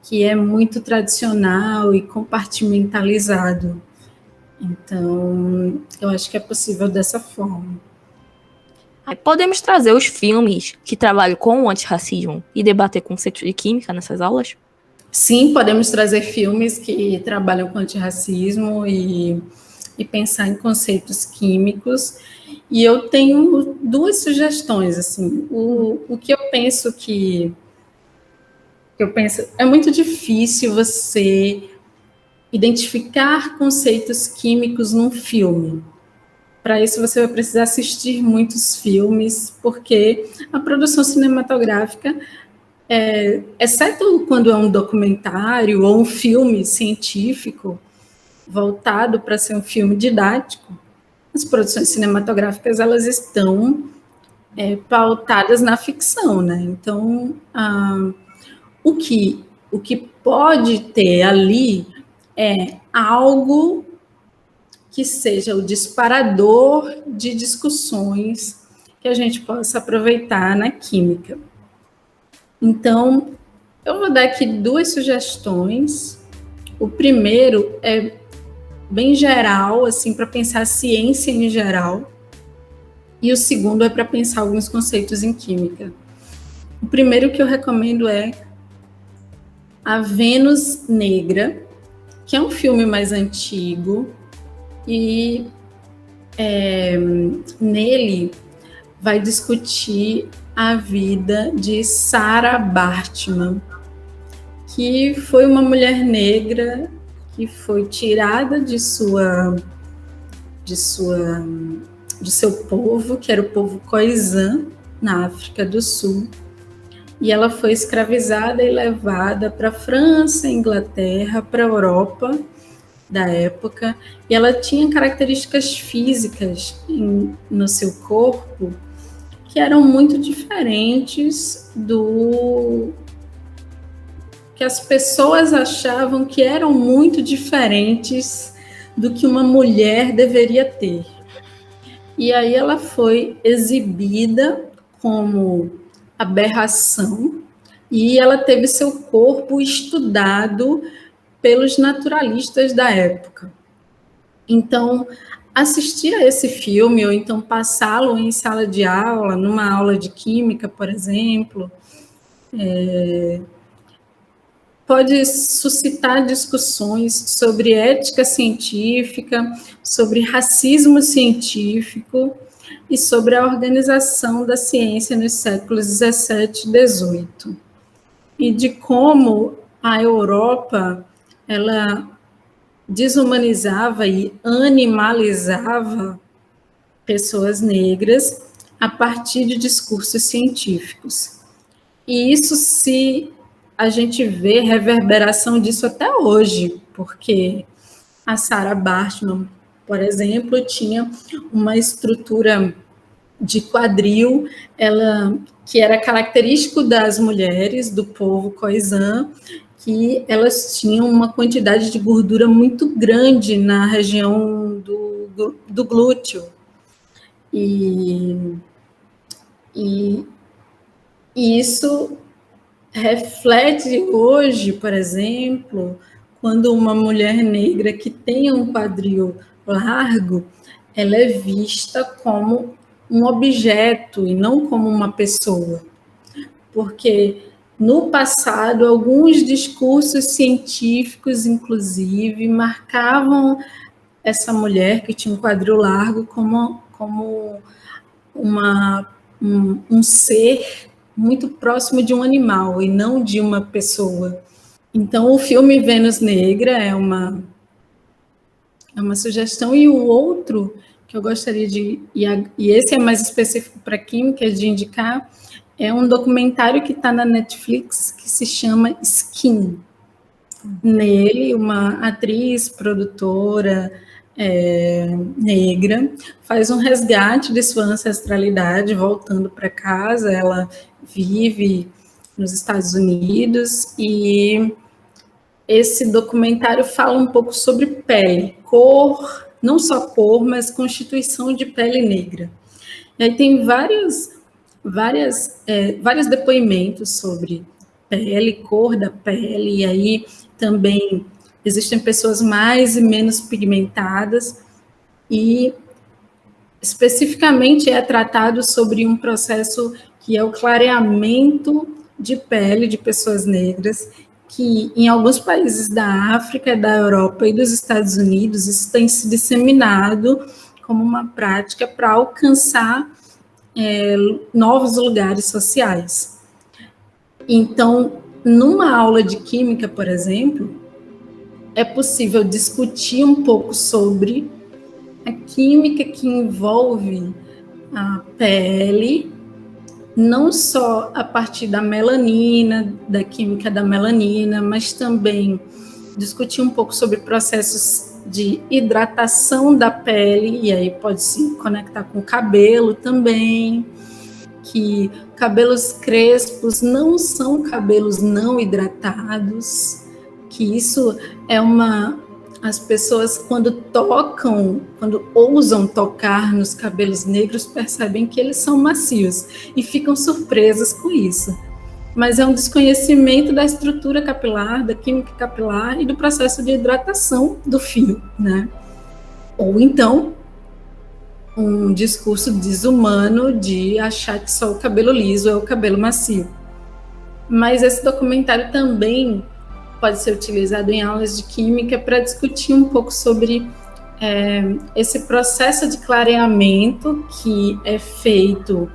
que é muito tradicional e compartimentalizado. Então, eu acho que é possível dessa forma. Aí podemos trazer os filmes que trabalham com o antirracismo e debater conceitos de química nessas aulas? Sim, podemos trazer filmes que trabalham com antirracismo e pensar em conceitos químicos. E eu tenho duas sugestões, assim. O que eu penso é muito difícil você identificar conceitos químicos num filme. Para isso, você vai precisar assistir muitos filmes, porque a produção cinematográfica, exceto quando é um documentário ou um filme científico voltado para ser um filme didático, as produções cinematográficas elas estão pautadas na ficção, né? Então, o que pode ter ali é algo que seja o disparador de discussões que a gente possa aproveitar na química. Então, eu vou dar aqui duas sugestões. O primeiro é bem geral, assim, para pensar a ciência em geral, e o segundo é para pensar alguns conceitos em química. O primeiro que eu recomendo é A Vênus Negra, que é um filme mais antigo, e nele vai discutir a vida de Sarah Baartman, que foi uma mulher negra que foi tirada de seu povo, que era o povo Khoisan, na África do Sul, e ela foi escravizada e levada para a França, Inglaterra, para a Europa da época, e ela tinha características físicas no seu corpo que eram muito diferentes do que as pessoas achavam que eram muito diferentes do que uma mulher deveria ter. E aí ela foi exibida como aberração e ela teve seu corpo estudado pelos naturalistas da época. Então, assistir a esse filme, ou então passá-lo em sala de aula, numa aula de química, por exemplo, pode suscitar discussões sobre ética científica, sobre racismo científico e sobre a organização da ciência nos séculos 17 e 18. E de como a Europa, ela desumanizava e animalizava pessoas negras a partir de discursos científicos. E isso a gente vê reverberação disso até hoje, porque a Sarah Bartman, por exemplo, tinha uma estrutura de quadril, que era característico das mulheres do povo khoisan, que elas tinham uma quantidade de gordura muito grande na região do glúteo. E isso reflete hoje, por exemplo, quando uma mulher negra que tenha um quadril largo, ela é vista como um objeto e não como uma pessoa. Porque no passado, alguns discursos científicos, inclusive, marcavam essa mulher que tinha um quadril largo como um ser muito próximo de um animal e não de uma pessoa. Então, o filme Vênus Negra é uma sugestão, e o outro que eu gostaria e esse é mais específico para química, de indicar, é um documentário que está na Netflix, que se chama Skin. Nele, uma atriz, produtora negra, faz um resgate de sua ancestralidade, voltando para casa. Ela vive nos Estados Unidos, e esse documentário fala um pouco sobre pele, cor, não só cor, mas constituição de pele negra. E aí tem vários depoimentos sobre pele, cor da pele, e aí também existem pessoas mais e menos pigmentadas, e especificamente é tratado sobre um processo que é o clareamento de pele de pessoas negras, que em alguns países da África, da Europa e dos Estados Unidos, isso tem se disseminado como uma prática para alcançar novos lugares sociais. Então, numa aula de química, por exemplo, é possível discutir um pouco sobre a química que envolve a pele, não só a partir da melanina, da química da melanina, mas também discutir um pouco sobre processos de hidratação da pele, e aí pode se conectar com o cabelo também, que cabelos crespos não são cabelos não hidratados, que isso é as pessoas quando ousam tocar nos cabelos negros, percebem que eles são macios e ficam surpresas com isso. Mas é um desconhecimento da estrutura capilar, da química capilar e do processo de hidratação do fio, né? Ou então, um discurso desumano de achar que só o cabelo liso é o cabelo macio. Mas esse documentário também pode ser utilizado em aulas de química para discutir um pouco sobre esse processo de clareamento que é feito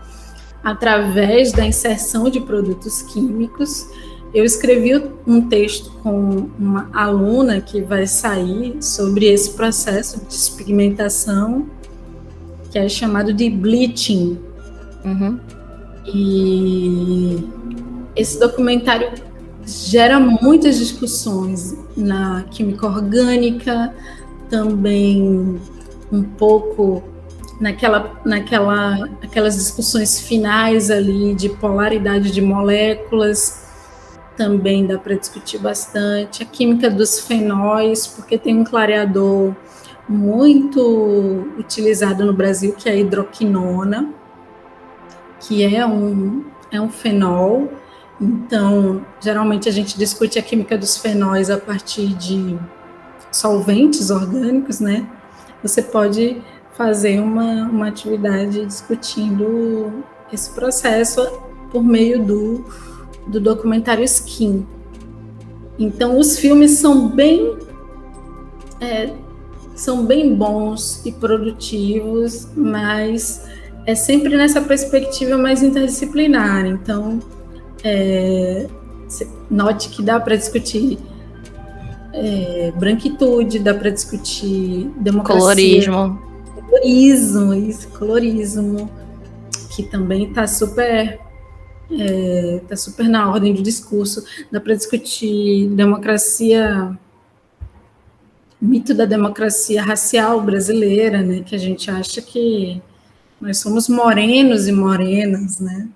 através da inserção de produtos químicos. Eu escrevi um texto com uma aluna que vai sair sobre esse processo de despigmentação, que é chamado de bleaching. Uhum. E esse documentário gera muitas discussões na química orgânica, também um pouco naquelas discussões finais ali de polaridade de moléculas, também dá para discutir bastante. A química dos fenóis, porque tem um clareador muito utilizado no Brasil, que é a hidroquinona, que é um fenol. Então, geralmente a gente discute a química dos fenóis a partir de solventes orgânicos, né? Você pode fazer uma atividade discutindo esse processo por meio do documentário Skin. Então, os filmes são bem bons e produtivos, mas é sempre nessa perspectiva mais interdisciplinar. Então, note que dá para discutir branquitude, dá para discutir democracia, colorismo, que também está super na ordem do discurso. Dá para discutir democracia, mito da democracia racial brasileira, né? Que a gente acha que nós somos morenos e morenas, né?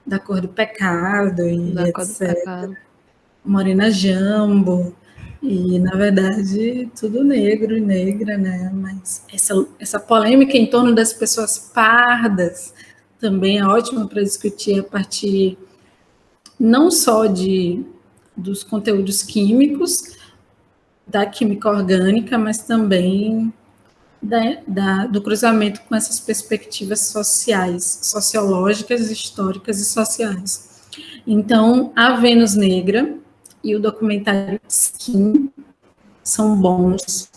Da cor do pecado e Da cor do etc. pecado. Morena jambo. E, na verdade, tudo negro e negra, né? Mas essa polêmica em torno das pessoas pardas também é ótima para discutir a partir não só dos conteúdos químicos, da química orgânica, mas também do cruzamento com essas perspectivas sociais, sociológicas, históricas e sociais. Então, a Vênus Negra e o documentário Skin são bons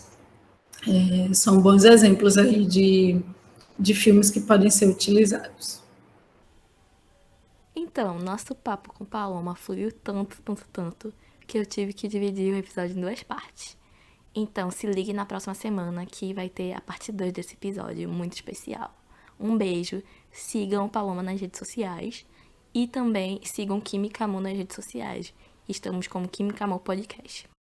exemplos aí de filmes que podem ser utilizados. Então, nosso papo com Paloma fluiu tanto, que eu tive que dividir o episódio em 2 partes. Então, se ligue na próxima semana que vai ter a parte 2 desse episódio muito especial. Um beijo, sigam Paloma nas redes sociais e também sigam Química Amor nas redes sociais. Estamos como Química Amor Podcast.